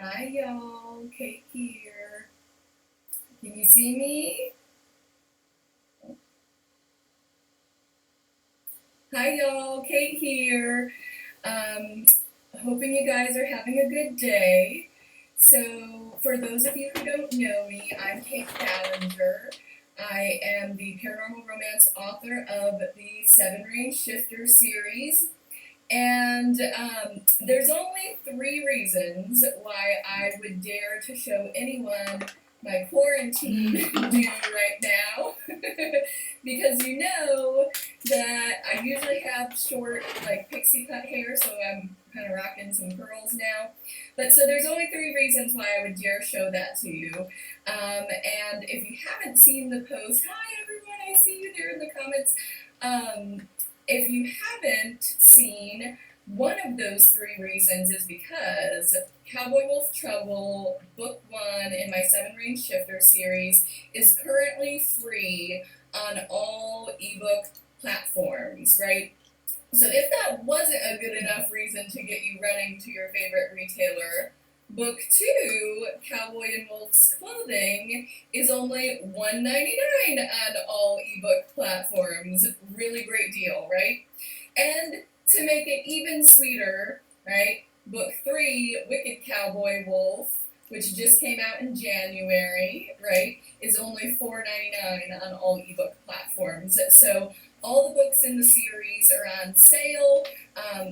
Hi y'all, Kate here. Can you see me? Hi y'all, Kate here. Um, Hoping you guys are having a good day. So, for those of you who don't know me, I'm Kate Ballinger. I am the paranormal romance author of the Seven Range Shifter series. And there's only three reasons why I would dare to show anyone my quarantine do right now. Because you know that I usually have short, like pixie cut hair, so I'm kind of rocking some curls now. But so there's only three reasons why I would dare show that to you. And if you haven't seen the post, hi everyone, I see you there in the comments. If you haven't seen, one of those three reasons is because Cowboy Wolf Trouble, Book 1 in my Seven Range Shifter series, is currently free on all ebook platforms, right? So if that wasn't a good enough reason to get you running to your favorite retailer, Book 2, Cowboy and Wolf's Clothing, is only $1.99 on all ebook platforms. Really great deal, right? And to make it even sweeter, right, Book 3, Wicked Cowboy Wolf, which just came out in January, right, is only $4.99 on all ebook platforms. So all the books in the series are on sale.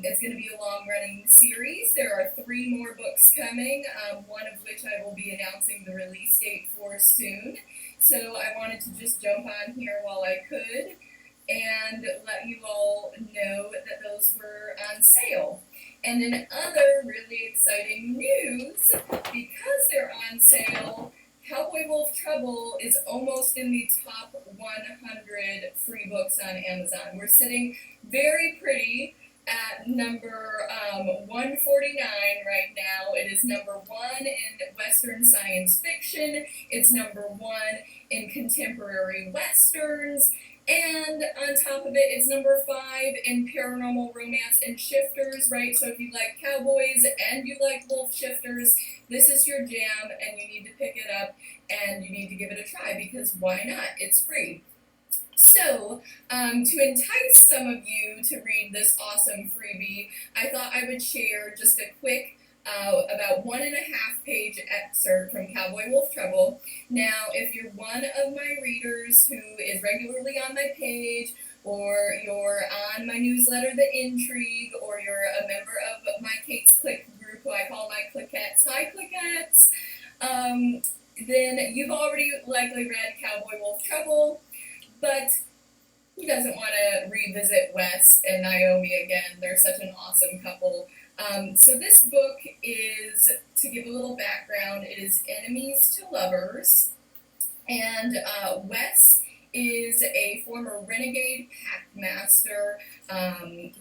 It's going to be a long-running series. There are 3 more books coming, one of which I will be announcing the release date for soon. So I wanted to just jump on here while I could and let you all know that those were on sale. And in other really exciting news, because they're on sale, Cowboy Wolf Trouble is almost in the top 100 free books on Amazon. We're sitting very pretty at number 149 right now. It is number 1 in Western science fiction. It's number 1 in contemporary Westerns. And on top of it, it's number 5 in paranormal romance and shifters, right? So if you like cowboys and you like wolf shifters, this is your jam and you need to pick it up and you need to give it a try because why not? It's free. So, to entice some of you to read this awesome freebie, I thought I would share just a quick about 1.5-page excerpt from Cowboy Wolf Trouble. Now, if you're one of my readers who is regularly on my page, or you're on my newsletter, The Intrigue, or you're a member of my Kate's Click group, who I call my Clickettes, hi Clickettes, then you've already likely read Cowboy Wolf Trouble, but who doesn't want to revisit Wes and Naomi again? They're such an awesome couple. So this book is, to give a little background, it is enemies to lovers, and Wes is a former renegade pack master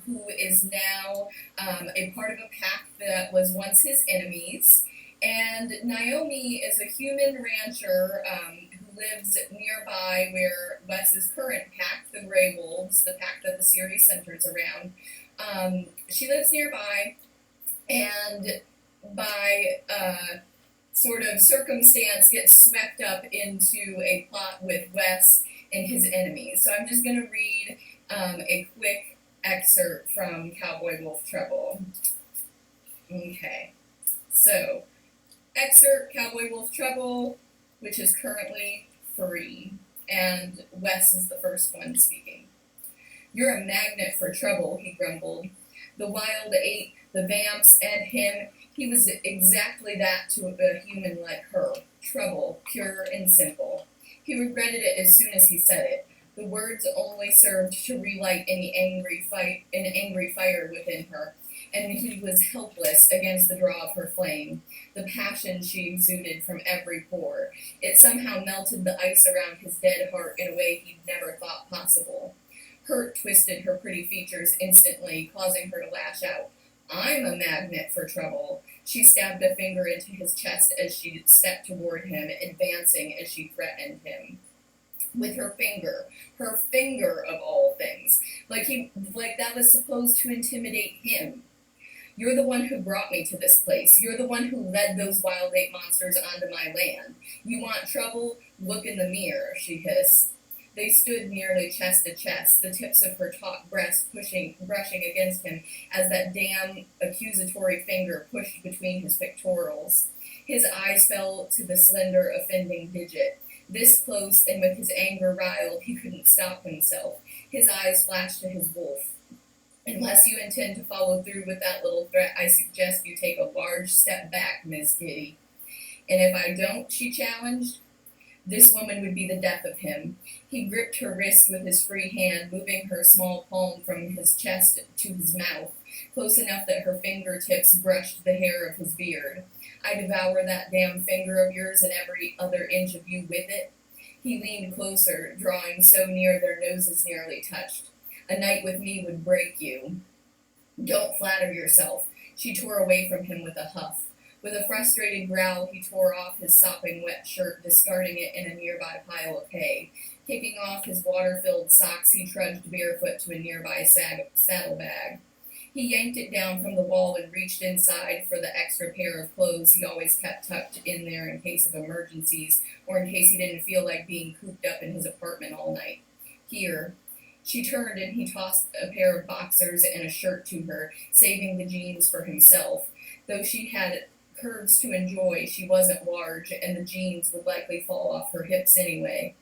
who is now a part of a pack that was once his enemies, and Naomi is a human rancher who lives nearby where Wes's current pack, the Grey Wolves, the pack that the series centers around, she lives nearby, and by sort of circumstance gets swept up into a plot with Wes and his enemies. So I'm just going to read a quick excerpt from Cowboy Wolf Trouble. Okay, so excerpt Cowboy Wolf Trouble, which is currently free, and Wes is the first one speaking. You're a magnet for trouble, he grumbled. The wild ape, the vamps, and him, he was exactly that to a human like her. Trouble, pure and simple. He regretted it as soon as he said it. The words only served to relight an angry fire within her, and he was helpless against the draw of her flame, the passion she exuded from every pore. It somehow melted the ice around his dead heart in a way he'd never thought possible. Hurt twisted her pretty features instantly, causing her to lash out. I'm a magnet for trouble. She stabbed a finger into his chest as she stepped toward him, advancing as she threatened him. With her finger of all things. Like that was supposed to intimidate him. You're the one who brought me to this place. You're the one who led those wild ape monsters onto my land. You want trouble? Look in the mirror, she hissed. They stood nearly chest to chest, the tips of her taut breasts brushing against him as that damn accusatory finger pushed between his pectorals. His eyes fell to the slender, offending digit. This close, and with his anger riled, he couldn't stop himself. His eyes flashed to his wolf. Unless you intend to follow through with that little threat, I suggest you take a large step back, Miss Kitty. And if I don't, she challenged, this woman would be the death of him. He gripped her wrist with his free hand, moving her small palm from his chest to his mouth, close enough that her fingertips brushed the hair of his beard. I devour that damn finger of yours and every other inch of you with it. He leaned closer, drawing so near their noses nearly touched. A night with me would break you. Don't flatter yourself. She tore away from him with a huff. With a frustrated growl, he tore off his sopping wet shirt, discarding it in a nearby pile of hay. Kicking off his water-filled socks, he trudged barefoot to a nearby saddlebag. He yanked it down from the wall and reached inside for the extra pair of clothes he always kept tucked in there in case of emergencies, or in case he didn't feel like being cooped up in his apartment all night. Here. She turned and he tossed a pair of boxers and a shirt to her, saving the jeans for himself. Though she had curves to enjoy, she wasn't large, and the jeans would likely fall off her hips anyway.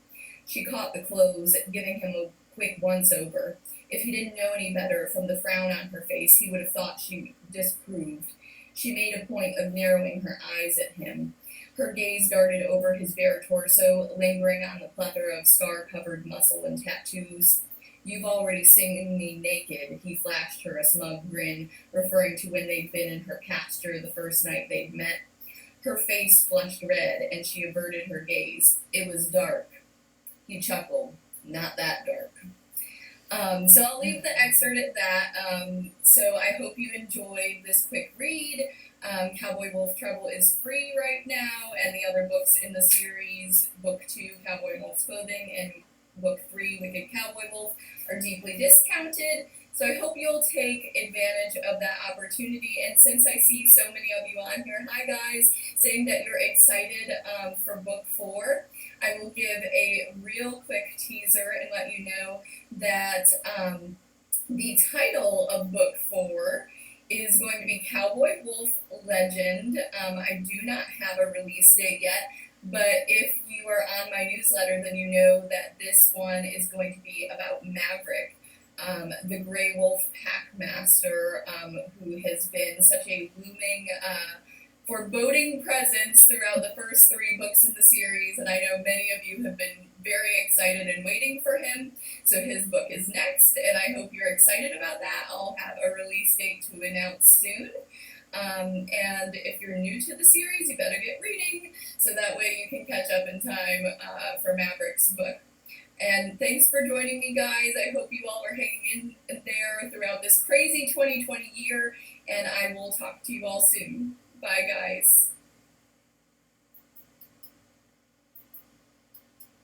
She caught the clothes, giving him a quick once-over. If he didn't know any better, from the frown on her face, he would have thought she disapproved. She made a point of narrowing her eyes at him. Her gaze darted over his bare torso, lingering on the plethora of scar-covered muscle and tattoos. You've already seen me naked, he flashed her a smug grin, referring to when they'd been in her pasture the first night they'd met. Her face flushed red, and she averted her gaze. It was dark. He chuckled. Not that dark. So I'll leave the excerpt at that. So I hope you enjoyed this quick read. Cowboy Wolf Trouble is free right now, and the other books in the series, Book 2, Cowboy Wolf's Clothing, and Book 3, Wicked Cowboy Wolf, are deeply discounted. So I hope you'll take advantage of that opportunity. And since I see so many of you on here, hi guys, saying that you're excited for Book 4, I will give a real quick teaser and let you know that the title of Book 4 is going to be Cowboy Wolf Legend. I do not have a release date yet, but if you are on my newsletter, then you know that this one is going to be about Maverick, the Grey Wolf Packmaster, who has been such a looming, foreboding presence throughout the first 3 books in the series, and I know many of you have been very excited and waiting for him, so his book is next, and I hope you're excited about that. I'll have a release date to announce soon. And if you're new to the series, you better get reading, so that way you can catch up in time for Maverick's book. And thanks for joining me, guys. I hope you all are hanging in there throughout this crazy 2020 year, and I will talk to you all soon. Bye, guys.